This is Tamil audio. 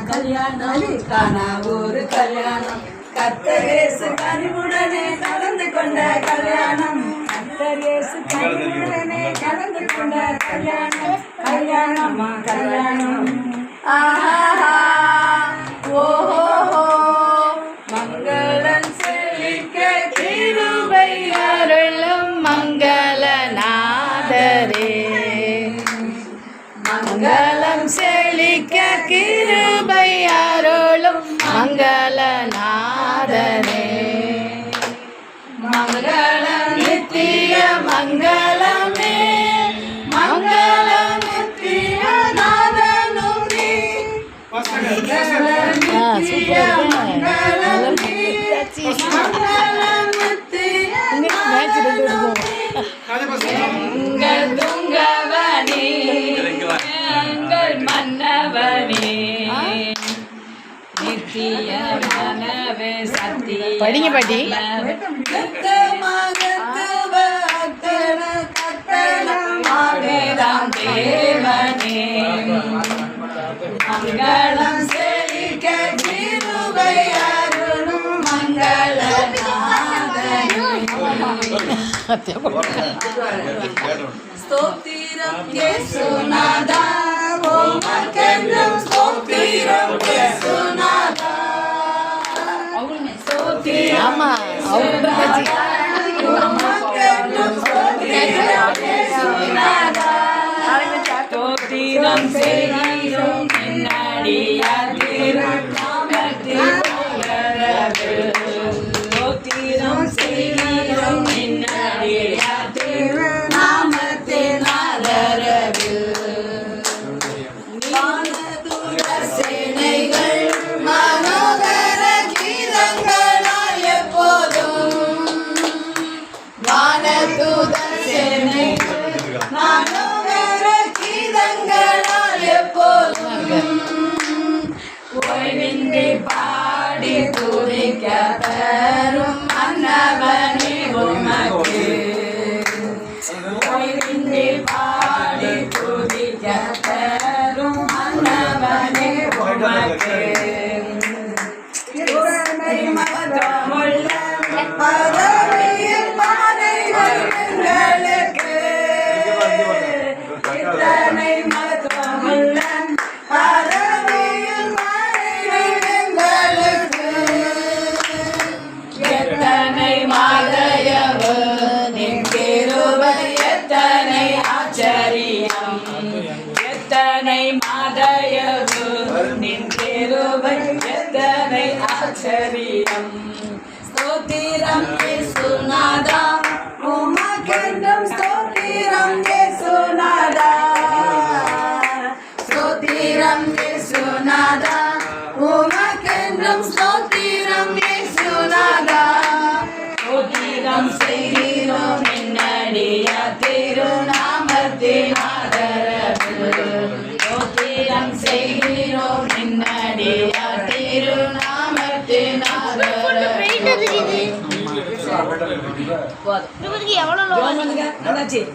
கல்யாணம் காணா ஒரு கல்யாணம் கர்த்தரேசு கனிவுடனே கலந்து கொண்ட கல்யாணம் கர்த்தரேசு கனிவுடனே கலந்து கொண்ட கல்யாணம் கல்யாணமா கல்யாணம் ஆஹா ஓஹோ மங்களம் செழிக்க கிருபை அருளும் மங்களநாதரே மங்களம் செழிக்க கிருபை அருளும் மங்களநாதரே மங்களம் நித்திய மங்களமே மங்களம் நித்திய நாதனும் நீ மங்களம் நித்திய மங்களம் நீ மங்களம் நித்திய நாதனும் எங்கள் துங்கவனே எங்கள் மன்னவனே நித்திய மனவே சத்திய படிங்க பாட்டி தேவனே மங்களம் செழிக்க கிருபை அருளும் ஸ்தோத்திரம் இயேசுநாதா உமக்கென்றும் ஸ்தோத்திரம் இயேசுநாதா ஆமா உமக்கென்றும் ஸ்தோத்திரம் இயேசுநாதா ஸ்தோத்திரம் செய்கிறோம் என்னடியார் திருநாமத்தில் புகழவே ஸ்தோத்திரம் செய்கிறோம் என்னடியார் திருநாமத்தில் ஆதரவில் சேனைகள் மனோகர கீதங்களால் எப்போதும் வானதூதர் சேனைகள் மனோகர கீதங்களால் எப்போதும் ஓய்வின்றி பாடி துதிக்க பெறும் மன்னவனே உமக்கு ஓய்வின்றி பாடி துதிக்க பெறும் மன்னவனே உமக்கு மகத்தமுள்ள பதவியில் பாதைகள் எங்களுக்கு இத்தனை மகத்துவமுள்ள பதவியில் பாதைகள் எங்களுக்கு எத்தனை மாதயவு நின் கிருபை எத்தனை ஆச்சரியம் எத்தனை மாதயவு நின் கிருபை எத்தனை ஆச்சரியம் ஸ்தோத்திரம் இயேசுநாதா உமக்கென்றும் ஸ்தோத்திரம் இயேசுநாதா ஸ்தோத்திரம் இயேசுநாதா உமக்கென்றும் ஸ்தோத்திரம் இயேசுநாதா ஸ்தோத்திரம் செய்கிறோம் என்னடியா திருநாமத்தின் ஆதரவில் ஸ்தோத்திரம் செய்கிறோம் என்னடியா திருநாமத்தின் ஆதரவில் எவ்வளோ